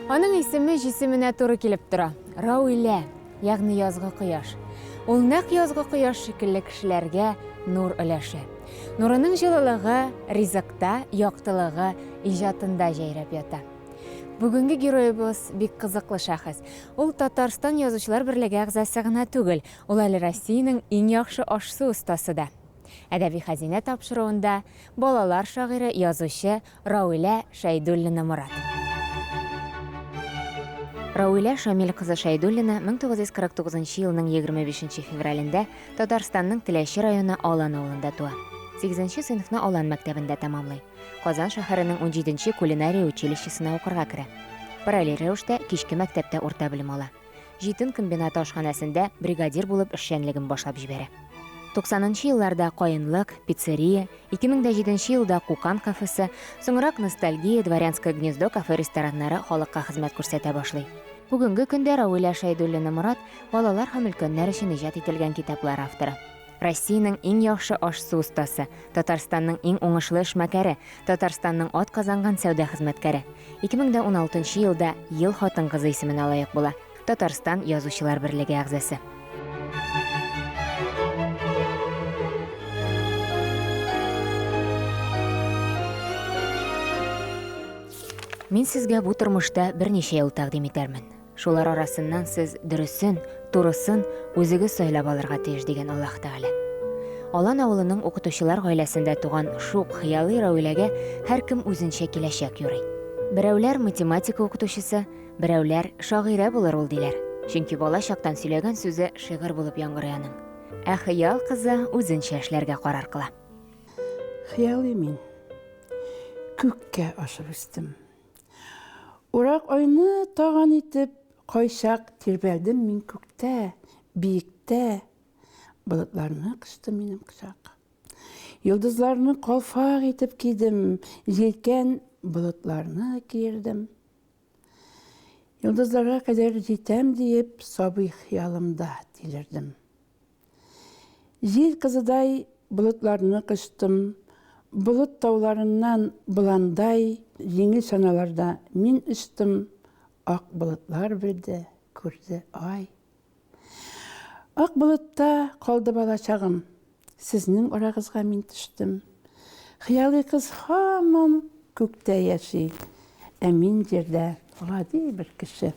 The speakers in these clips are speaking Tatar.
Аның исеме җисеменә туры килеп тора. Рауилә, ягъни язгы кояш. Ул нәкъ язгы кояш шикелле кешеләргә нур өләшә. Нурының җылылыгы ризыкта, яктылыгы иҗатында җәйрәп ята. Бүгенге героебыз бик кызыклы шәхес. Ул Татарстан язучылар берлеге әгъзасы гына түгел, ул әле Россиянең иң яхшы ашсу остасы да. Әдәби хәзинә тапшыруында балалар шагыйре, язучы Рауилә Шәйдуллина Морат. Рауилә Шамил кызы Шәйдуллина 1949 елның 25 февралендә Татарстанның Теләче районы Алан авылында туа. 8 сыйныфны Алан мәктәбендә тәмамлый. Казан шәһәренең 17-нче кулинария училищесына укырга керә. Параллель рәвештә кичке мәктәптә урта белем ала. Җитен комбинаты ашханәсендә бригадир булып эшчәнлеген башлап җибәрә. 90-нчы елларда Каенлык, пиццерия, 2007 елда Кукан кафесы, соңрак Ностальгия, Дворянское гнездо кафе-рестораннары халыкка хезмәт күрсәтә башлый. Бүгенге көндә Рауилә Шәйдуллина Морат балалар һәм өлкәннәр өчен иҗат ителгән китаплар авторы. Россиянең иң яхшы ашсу остасы, Татарстанның иң уңышлы эшмәкәре, Татарстанның атказанган сәүдә хезмәткәре. 2016 елда ел хатын-кызы исеменә лаек була. Татарстан язучылар берлеге әгъзасы. Мин сезгә бу тормышта берничә ел тәкъдим итәрмен. Шулар арасыннан сез дөресен, турысын үзегез сайлап алырга тиеш дигән Аллаһ Тәгалә. Алан авылының укытучылар гаиләсендә туган шук хыялый Рауиләгә һәркем үзенчә киләчәк юрый. Берәүләр математика укытучысы, берәүләр шагыйрә булыр ул диләр. Чөнки бала чактан сөйләгән сүзе шигырь булып яңгырый аның. Ә хыял кызы үзенчә эшләргә карар кыла. Хыялый мин күккә ашып үстем. Урак айны таган итеп, кайчак тирбәлдем мин күктә, биектә. Болытларны кысты минем кычак. Йолдызларны калфак итеп кидем, җилкән болытларны киердем. Йолдызларга кадәр җитәм диеп, сабый хыялымда тилердем. Җил кызыдай болытларны кыстым, Болыт тауларыннан буландай, җиңел саналарда мин үстем, ак болытлар белде, күрде ай. Ак болытта калды бала чагым, сезнең арагызга мин төштем. Хыялый кыз һаман күктә яши, ә мин җирдә гади бер кеше.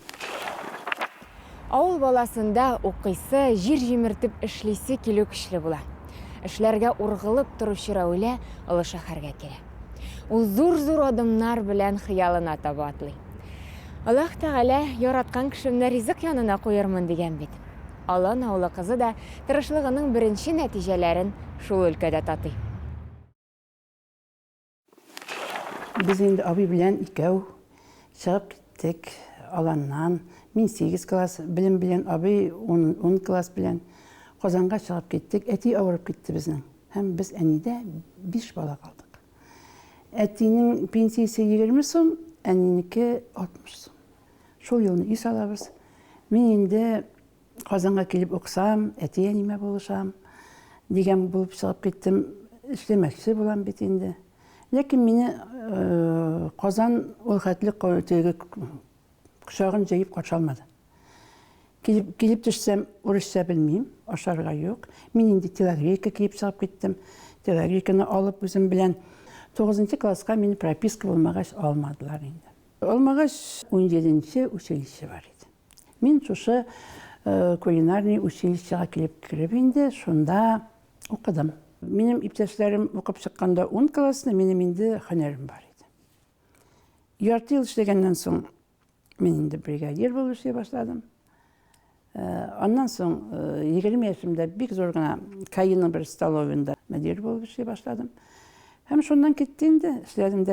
Авыл баласында укыйсы, җир җимертеп эшлисе килү көчле була. Эшләргә ургылып торучы Рауилә олы шәһәргә килә. Ул зур-зур адымнар белән хыялына таба атлый. Аллаһ Тәгалә яраткан кешемне ризык янына куярмын дигән бит. Алан авылы кызы да тырышлыгының беренче нәтиҗәләрен шул өлкәдә татый. Без инде абый белән икәү чыгып киттек Аланнан. Мин 8 класс белем белән, абый 10 класс белән. Казанга чыгып киттек, әти авырып китте безнең. Һәм без әнидә 5 бала калдык. Әтинең пенсиясе 20 сум, әнинеке 60 сум. Шул елны ис алабыз. Мин инде Казанга килеп уксам, әти әнимә булышам дигән булып чыгып киттем. Эшләмәкче булам бит инде. Ләкин мине Казан ул хәтле кочагын җыеп качалмады. Килеп төшсәм, урысча белмим, ашарга юк. Мин инде телогрейка киеп чыгып киттем. Телогрейканы алып үзем белән 9 класска мине прописка булмагач алмадылар инде. Алмагач 17-нче училище бар иде. Мин шушы кулинарный училищега килеп киреп инде, шунда укыдым. Минем иптәшләрем укып чыкканда 10 классны, минем инде һөнәрем бар иде. Ярты ел эшләгәннән соң мин инде бригадир булып эшли башладым. Аннан соң 20 яшымда бик зур гына Каинның бер столовыйында мөдир булып эшли башладым. Һәм шуннан китте инде, эшләдем.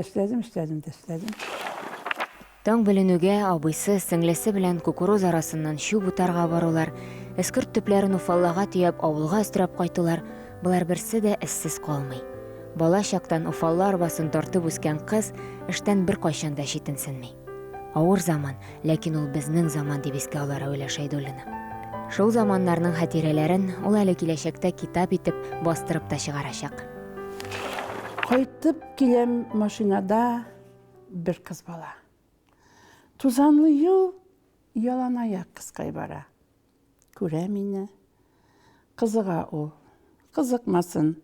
Таң беленүгә абыйсы, сеңлесе белән кукуруз арасыннан чү бутарга барулар, эскерт төпләрен уфаллага төяп авылга өстерәп кайтулар, булар берсе дә эссез калмый. Бала чактан уфалла арбасын тартып үскән кыз эштән бер кайчан да читенсенми. Авыр заман, ләкин ул безнең заман дип искә ала Рауилә Шәйдуллина. Шул заманнарның хатирәләрен ул әле киләчәктә китап итеп бастырып та чыгарачак. Кайтып киләм машинада бер кыз бала. Тузанлы юл ялан аяк кыскай бара. Күрә мине, қызыға ул, қызықмасын.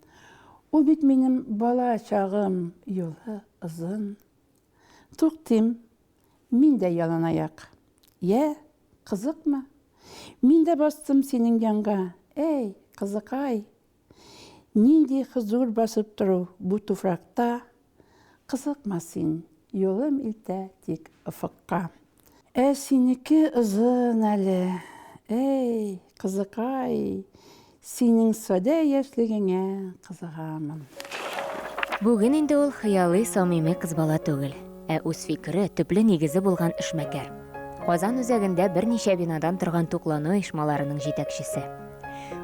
Ул бит минем бала чағым, юлы ызын. Туқтым, мин дә ялан аяк. Қызықма. Мин дә бастым сенің янға. Эй, қызықай. Нинди хызур басып тұру бұ туфрақта. Қызықма син, юлым илтә тик ұфыққа. Синеке ызын әлі. Эй, қызықай. Синең сәдә яшьлегеңә қызығамын. Бүген инде ул хыялый самими кыз бала түгел, үз фикере төпле нигезе булган эшмәкәр. Казан үзәгендә берничә бинадан торган туклану оешмаларының җитәкчесе.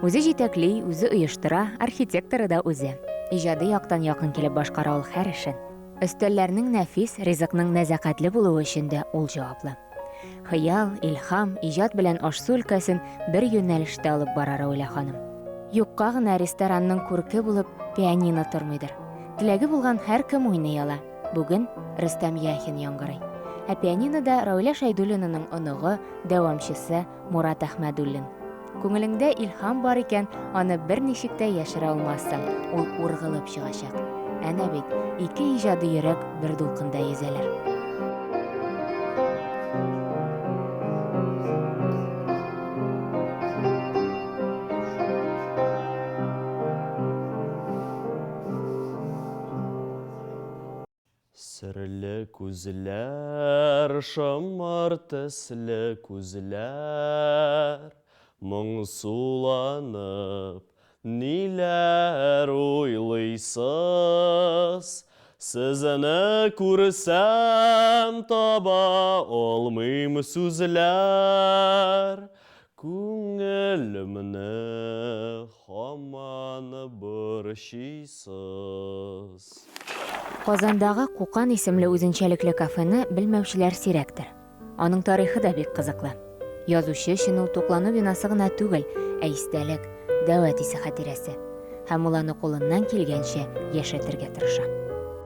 Үзе җитәкли, үзе оештыра, архитекторы да үзе. Иҗади яктан якын килеп башкара ул һәр эшен. Өстәлләрнең нәфис, ризыкның нәзакәтле булуы өчен дә ул җаваплы. Хыял, илһам, иҗат белән аш-су өлкәсен бер юнәлештә алып барары уйла ханым. Юкка гына ресторанның күрке булып пианино тормыйдыр. Теләге булган һәр кем уйный ала. Бүген Рөстәм Яхин яңгырый. Пианинода Рауля Шәйдуллинаның оныгы, дәвамчысы Мурат Әхмәдуллин. Күңелеңдә илһам бар икән, аны бер ничек тә яшерә алмассың. Ул ургылып чыгачак. Әнә бит, ике иҗади йөрәк бер дулкында йөзәләр. Сірлі күзлер, шымыр тіслі күзлер, мұңсуланып, нилер ойлайсыз. Сізіні көрсем таба олмайм сүзлер, көңілімні хаманы боршисыз. Казандагы Кукан исемле үзенчәлекле кафены белмәүчеләр сирәктер. Аның тарихы да бик кызыклы. Язучы өчен ул туклану бинасы гына түгел, истәлек, дәват исе хатирәсе. Һәм ул аны кулыннан килгәнчә яшәтергә тырыша.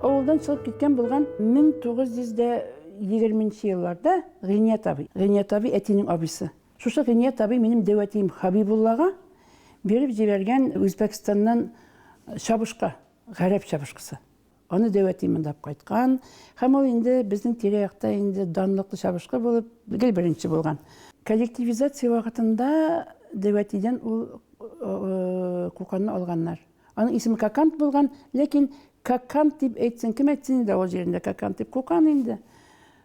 Авылдан чыгып киткән булган 1920 елларда Гыйният абый әтинең абыйсы. Шушы Гыйният абый минем дәвәтим Хабибуллага берип җибәргән Үзбәкстаннан чабышка, гарәп чабышкысы. Аны дәвәтимен дип кайткан. Һәм ул инде безнең тирә-якта инде данлыклы чабышкы булып, гел беренче булган. Коллективизация вакытында дәвәтидән ул Куканны алганнар. Аның исеме Кокант булган, ләкин Кокант дип әйтсәң, кем әйтсен дә ул җирендә Кокант дип Кукан инде.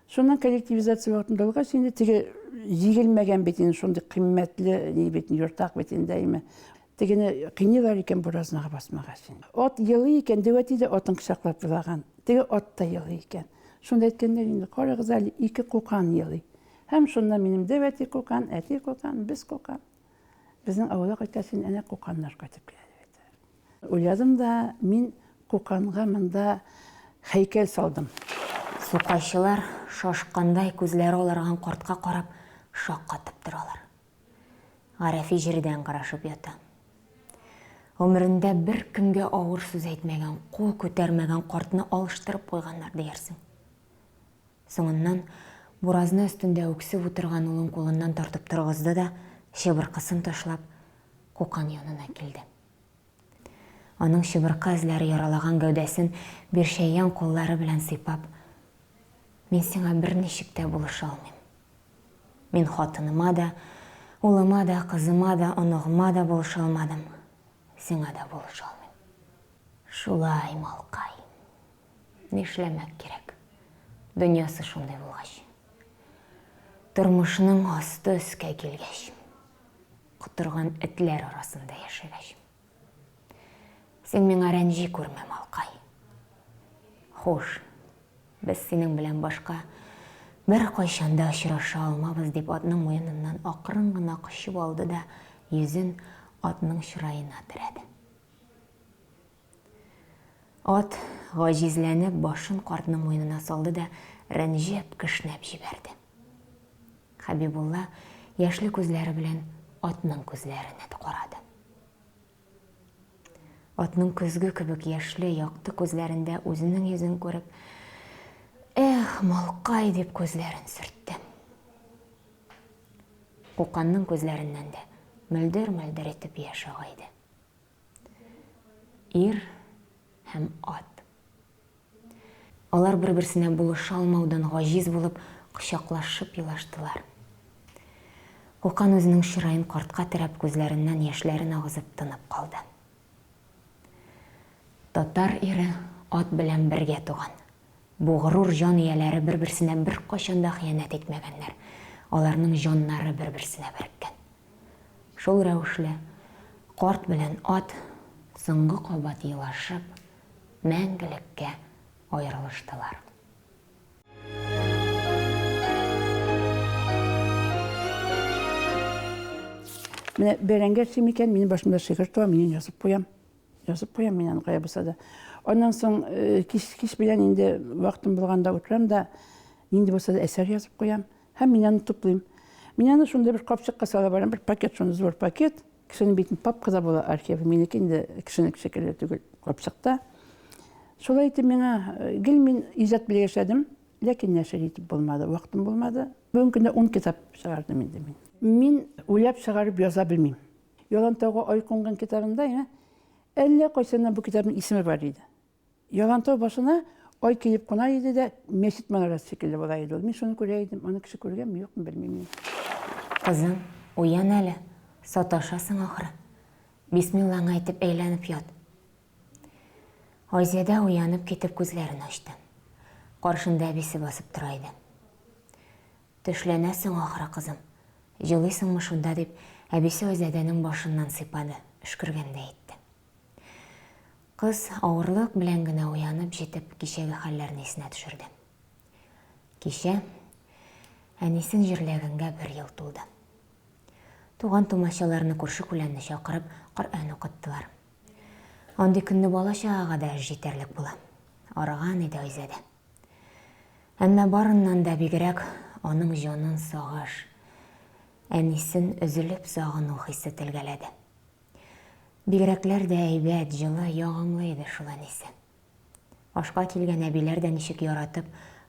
Шуннан коллективизация вакытында алгач инде теге җигелмәгән бит инде шундый кыйммәтле ни бит йортак бит инде. Тегене кыйнылар икән буразнага басмагач. От елый икән, дәвәти дә атын кычаклап булаган. Теге от та елый икән. Шунда әйткәндәр инде, карагыз әле, ике Кукан елый. Һәм шунда минем дәвәти Кукан, әти Кукан, без Кукан. Безнең авылга кайткач, әнә Куканнар кайтып килә. Уйладым да, мин Куканга монда һәйкәл салдым. Сукайчылар шашкандай күзләре аларган картка карап шаккатып торалар. Гарәфи җирдән карашып ята. Өмірінде бір кімге ауыр сүз әйтмәгән, қол көтәрмәгән картны алыштырып қойганнар диярсең. Соңыннан буразны өстендә үксеп утырган улын кулыннан тартып торгызды да, чыбыркысын ташлап, Кукан янына килде. Аның чыбыркы эзләре яралаган гәүдәсен биршәйгән куллары белән сыйпап, мин сиңа берничек тә булыша алмыйм. Мин хатыныма да, улыма да, кызыма да, оныгыма да булыша алмадым. Сиңа да булыша алмыйм. Шулай, малкай. Нишләмәк кирәк. Дөньясы шундай булгач. Тормышның асты өскә килгәч. Котырган этләр арасында яшәгәч. Син миңа рәнҗи күрмә, малкай. Хуш, без синең белән башка бер кайчанда очраша алмабыз дип атның муеныннан акрын гына кочып алды да йөзен атның чыраена терәде. Ат гаҗизләнеп башын картның муенына салды да рәнҗеп кешнәп җибәрде. Хабибулла яшьле күзләре белән атның күзләренә карады. Атның көзге кебек яшьле якты күзләрендә үзенең йөзен күреп, Эх, малқай деп көзләрін сүртті. Қоқанның көзләріннен де мөлдір-мөлдір етіп яш ағайды. Ир һәм ат. Алар бір-бірсіне булыша алмаудан ғажиз болып, құшақлашып елаштылар. Қоқан өзінің шырайын қартқа тірәп көзләріннен яшьләрен ағызып тынып қалды. Татар ире ат белән бергә туган. Бу ғрур жан ияләре бір-бірсіне бір қашанда хыянат етмәгәннәр. Аларның жаннары бір-бірсіне біріккен. Шул рәвешле карт белән ат соңгы кабат елашып, мәңгелеккә аерылыштылар. Менә бәрәңгә шимикән, минем башымда шигырь туа, мин язып куям. Язып куям мин аны кая булса да. Аннан соң кич белән инде вакытым булганда утырам да, инде булса да әсәр язып куям. Һәм мин аны туплыйм. Мин аны шунда бер капчыкка салып барам, бер пакет, шуны зур пакет. Кешенең битен папкада була архивы, минеке инде кешенең шикелле түгел капчыкта. Шулай итеп миңа гел мин иҗат белән яшәдем, ләкин нәшер итеп булмады, вакытым булмады. Бүген көндә 10 китап чыгардым инде мин. Мин уйлап чыгарып яза белмим. Ялантауга ай кунган китабында, әллә кайсында бу китапның исеме бар иде. Ялантау башына ай килеп куна иде дә, мәчет манарасы шикелле була иде. Мин шуны күрә идем, аны кеше күргәнме, юкмы белмим. Кызым, уян әле, саташасың ахыры. Бисмиллаң әйтеп әйләнеп ят. Айзәдә уянып китеп күзләрен ачты. Каршында әбисе басып тора иде. Төшләнәсең ахыры, кызым. Җылыйсыңмы шунда дип, әбисе Айзәдәнең башыннан сыйпады, өшкергәндәй итте. Кыз авырлык белән генә уянып җитеп, кичәге хәлләрне исенә төшерде. Кичә әнисен җирләгәнгә 1 ел тулды. Туган тумачаларны, күрше-күләнне чакырып, Коръән укыттылар. Андый көнне бала-чагага да җитәрлек була. Арыган иде Айзәдә. Әмма барыннан да бигрәк аның җанын сагыш, әнисен өзелеп сагыну хисе телгәләде. Бигрәкләр дә әйбәт, җылы, ягымлы иде шул әнисе. Ашка килгән әбиләр дә ничек яратып,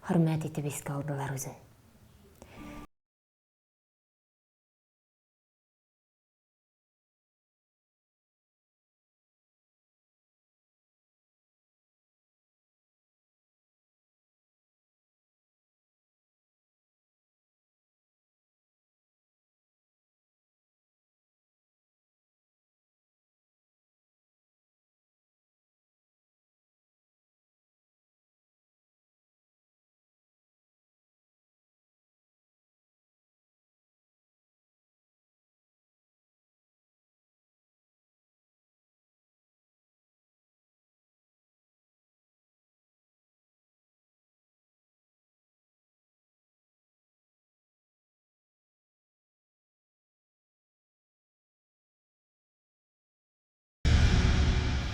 хөрмәт итеп искә алдылар үзен.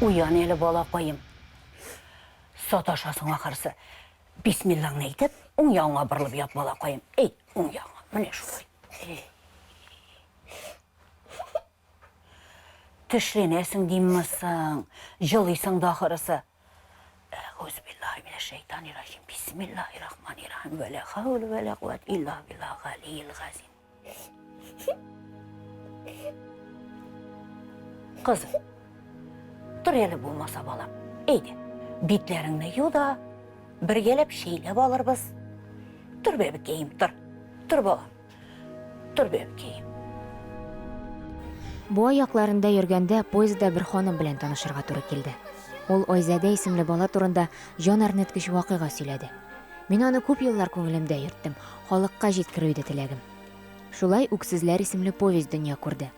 Уян әлі балақайым. Саташасың ақырсы. Бисмиллаңны әйтеп, оң яңа бұрылып ят балақайым. Ей, оң яңа, міне шулай. Тішленесің деймісің, жылыйсың да ақырсы. Әғузбиллахи-минаш-шайтани-рахим. Бисмиллахи-рахмани-рахим. Вәлә хаула вәлә қуат илля биллахи ғалиyyil ғазим. Қызым, тұр әлі болмаса балам. Ейді, битлеріңні юда, біргелеп шейлеп алырбыз. Тұр бәбікейім, тұр. Тұр балам. Тұр бәбікейім. Бу аякларында йөргәндә поездда бер ханым белән танышырга туры килде. Ул Айзәдә исемле бала турында җан әрнеткеч вакыйга сөйләде. Мин аны күп еллар күңелемдә йөрттем, халыкка җиткерү иде теләгем. Шулай үксезләр исемле повесть дөнья күрде.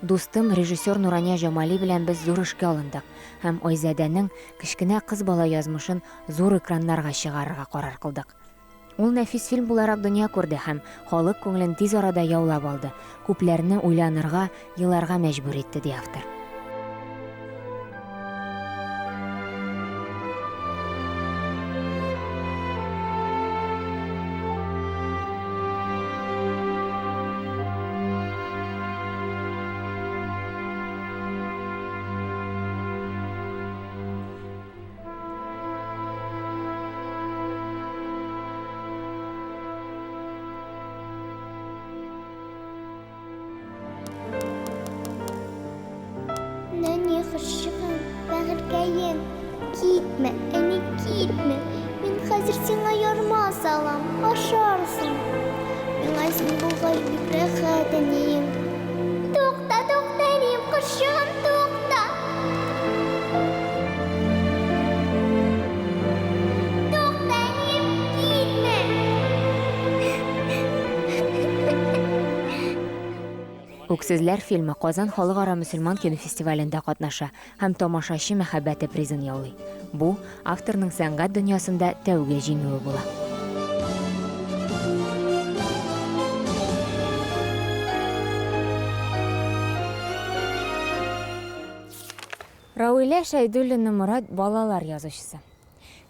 Дустым режиссер Нурания Җамали белән без зур эшкә алындык һәм Айзәдәнең кечкенә кыз бала язмышын зур экраннарга чыгарырга карар кылдык. Ул нәфис фильм буларак дөнья күрде һәм халык күңелен тиз арада яулап алды. Күпләрне уйланырга, еларга мәҗбүр итте, ди автор. хәзер сиңа ярма салам, ашарсың. Миңа син булгач бик рәхәт, әнием. Тукта, тукта, әнием, кошчыгым, тукта. Тукта, әнием, китмә. Үксезләр фильмы Казан халыкара мөселман кинофестивалендә катнаша һәм тамашачы мәхәббәте призын яулый. Бу авторның сәнгать дөньясында тәүге җиңүе була. Рауилә Шәйдуллина Мурат балалар язучысы.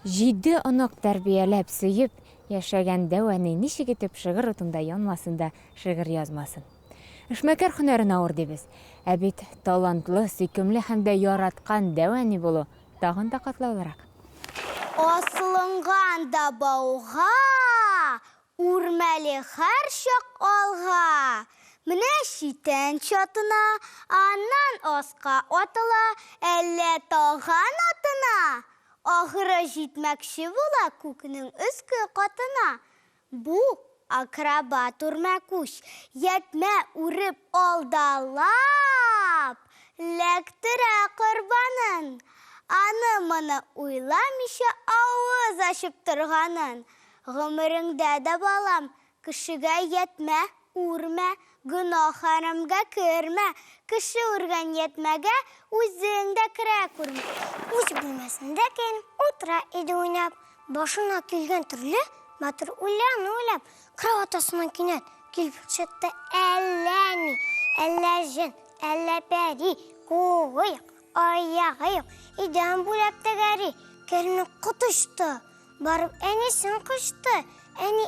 7 онок тәрбияләп, сөйеп, яшәгән дәваны ничек итеп шигырь утында янмасында шигырь язмасын. Эшмәкәр һөнәрен авыр дибез. Ә бит талантлы, сөйкемле һәм дә яраткан дәвани булу тагын да катлаулырак. Асылынган да бауга, үрмәле һәр чак алга. Менә читән чатына, аннан аска атыла, әллә таган атына. Ахыры җитмәкче була күкнең өске катына. Бу акробат үрмәкүч, ятмә үреп алдалап, ләктірә корбанын. Аны-мыны уйламыйча авыз ачып торганын. Гомереңдә дә балам, кешегә ятмә, үрмә, гөнаһ хәрәмгә кермә. Кеше үргән ятмәгә үзең дә керә күрмә. Үз бүлмәсендә кем утыра иде уйнап, башына килгән төрле матур уйлап, кровать астынан кинәт килеп чыкты әллә ни, әллә җен, әллә пәри, куй, аягы юк, идән буйлап тәгәри, керне кутышты, барып әнисен кышты, әни,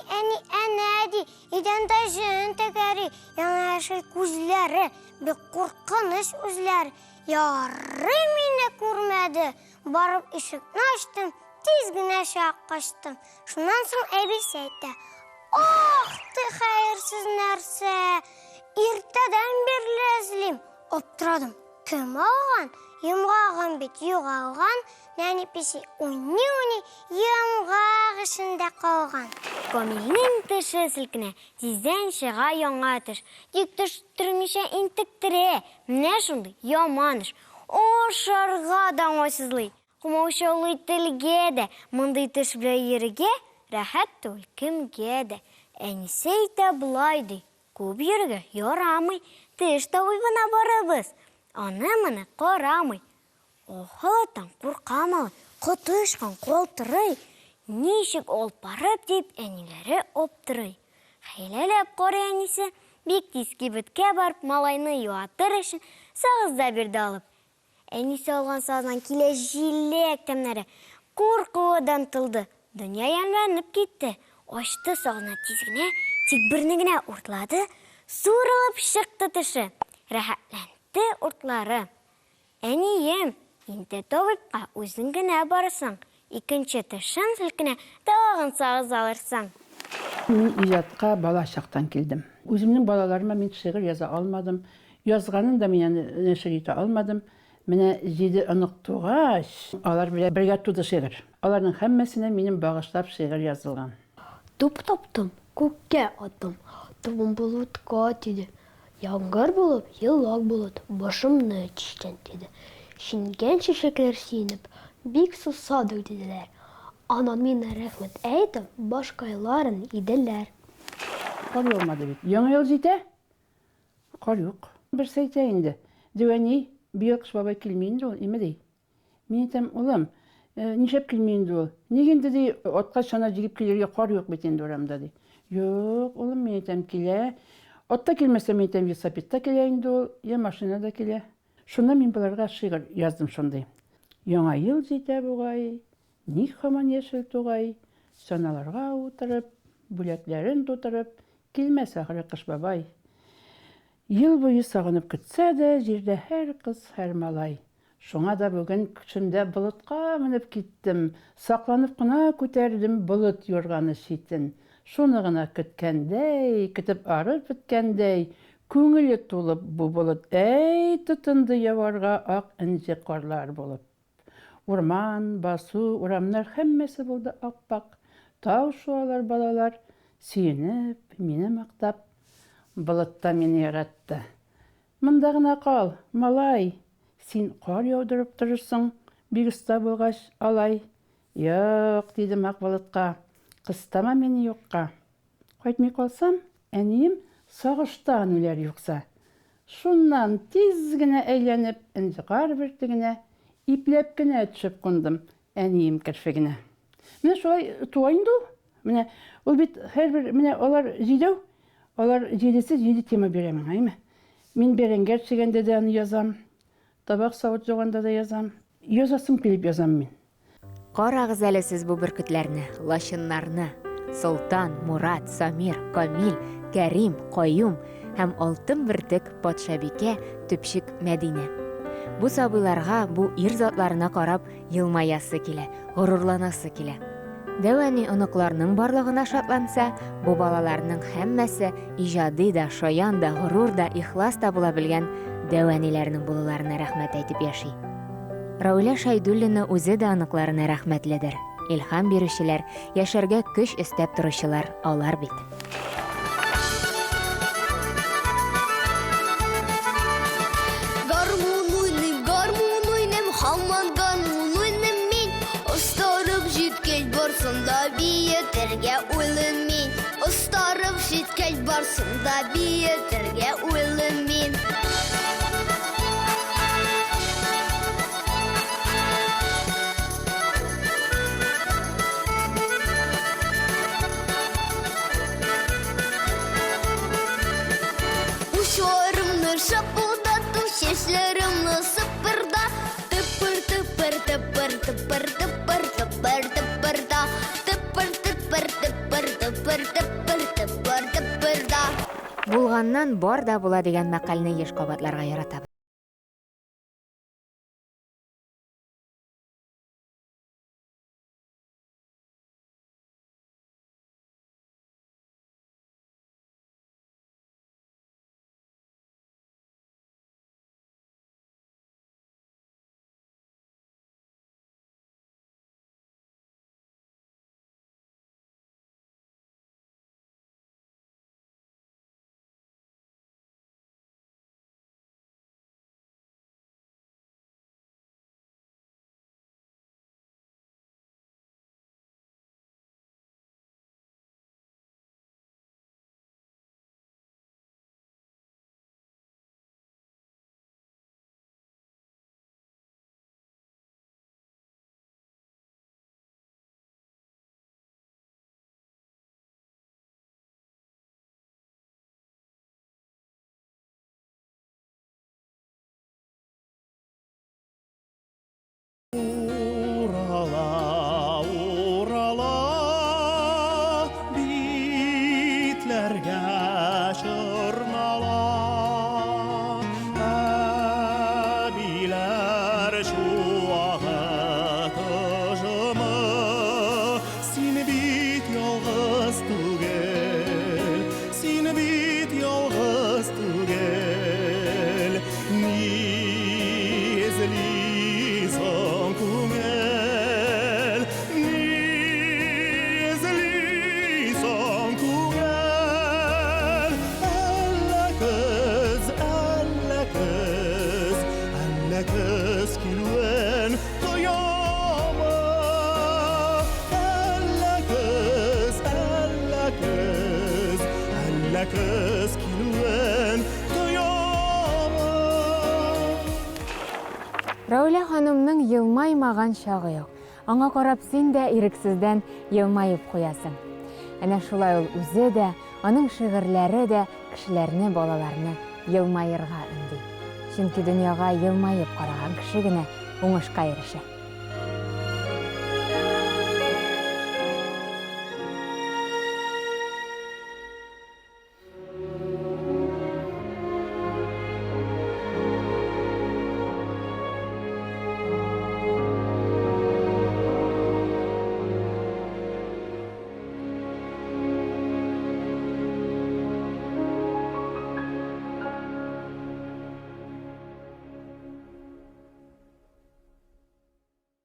әнәди, идәндә җен тәгәри, яңа яшел күзләре, бик куркыныч үзләр, ярый мине күрмәде, барып ишекне ачтым, тиз генә качтым. Шуннан соң әбисе әйтте: "Ох, ты хәерсез нәрсә! Иртәдән бирле эзлим." Аптырадым. Кем алган? Йомгагым бит югалган, нәни писи уйный, йомгак эчендә калган. Камилнең теше селкенә, тиздән чыга яңа теш. Тик теш тормыйча интектере. Менә шундый яман эш. Ошарга да уңайсызлый. Кумаучылы телгә дә, мондый теш белән йөрергә рәхәт түгел кемгә дә. Әнисе әйтә булай ди: "Күп йөрергә ярамый, теш табибына барабыз. Аны-моны карамый. Охотан куркамы, котышкан калтырый. Ничек алпарып дип әниләре аптырый. Хәйләләп карый әнисе, бик тиз кибеткә барып малайны юатыр өчен сагызда бирде алып. Әнисе алган саздан килә җиләк тәмнәре. Куркудан тылды. Дөнья янланып китте. Ачты сагына тиз генә, тик берне генә уртлады. Сурылып чыкты теше. Рәхәтләнде уртлары. Әнием, инде табибка үзең генә барасың. Икенче тешен селкенә, тагын сагыз алырсың. Мин иҗатка бала чактан килдем. Үземнең балаларыма мин шигырь яза алмадым. Язганын да мин нәшер итә алмадым. Менә 7 онук тугач, алар белән бергә туды шигырь. Аларның һәммәсенә минем багышлап шигырь язылган. Туп таптым, күккә аттым, тубым болытка тиде. Яңгыр булып, елак булып, башымны чишкән тиде. Шингән чәчәкләр синеп, бик сусадык диделәр. Анан мине рәхмәт әйтеп, башкайларын иделәр. Кар яумады бит. Яңа ел җитә? Кар юк. Бер әйтә инде. Дивани, быел кыш бабай килми инде ул, име ди. Мин әйтәм, улым, нишәп килми инде ул? Ник инде ди, атка чана җигеп килергә кар юк бит инде урамда ди. Юк, улым, мин әйтәм, килә. Атта килмәсә, мин әйтәм, велосипедта килә инде ул, я машинада килә. Шунда мин буларга шигырь яздым шундый. Яңа ел җитә бугай, ник һаман яшел тугай, саналарга утырып, бүләкләрен тутырып, килмәс ахыры кыш бабай. Ел буе сагынып көтсә дә, җирдә һәр кыз, һәр малай. Шуңа да бүген көчендә болытка менеп киттем, сакланып кына күтәрдем болыт юрганы читен. Шуны гына көткәндәй, көтеп арып беткәндәй, күңеле тулып бу болыт, әй, тотынды яварга ак инҗе карлар булып. Урман, басу, урамнар хәммәсе булды аппак. Тау шуалар балалар, сүйенеп, мине мактап, болытта мине яратты. Монда гына кал, малай, син кар яудырып торырсың, бик оста булгач алай. Юк, дидем ак болытка, кыстама мине юкка. Кайтмый калсам, әнием сагыштан үләр юкса. Шуннан тиз генә әйләнеп, интикар бертигенә, ипләп кенә төшеп кундым, әнием керфегенә. Менә шулай туа инде ул. Менә ул бит һәрбер, менә алар җидәү, алар җидесе җиде тема бирә миңа, әйме? Мин бәрәңгә төшгәндә дә аны язам, табак савыт җуганда да язам. Язасым килеп язам мин. Карагыз әле сез бу бөркетләрне, лачыннарны. Солтан, Мурат, Самир, Камил, Кәрим, Каюм һәм алтын бөртек патшабикә төпчек Мәдинә. Бу сабыйларга, бу ир затларына карап елмаясы килә, горурланасы килә. Дәвәни оныкларның барлыгына шатланса, бу балаларның һәммәсе иҗади да, шаян да, горур да, ихлас та була белгән дәвәниләрнең булуларына рәхмәт әйтеп яши. Рауля Шәйдуллина үзе дә оныкларына рәхмәтледер. Илһам бирүчеләр, яшәргә көч өстәп торучылар алар бит. Гармун уйным, һаман гармун уйным мин. Остарып җиткәч барсында биетергә уйлым мин. Остарып җиткәч барсында биетергә уйлым мин. Шапылдату чәчләремне сыпырда, тыпыр, тыпыр, тыпыр, тыпыр, тыпыр, тыпыр, тыпырда, тыпыр, тыпыр, тыпыр, тыпыр, тыпыр, тыпыр, тыпырда. Булганнан бар да була дигән мәкальне еш кабатларга яратабыз. Рауля ханымның йылмаймаган чагы юк. Аңа карап син дә ирексездән йылмайып куясың. Әнә шулай ул үзе дә, аның шигырьләре дә кешеләрне, балаларны йылмаерга өнди. Чөнки дөньяга йылмайып караган кеше генә уңышка ирешә.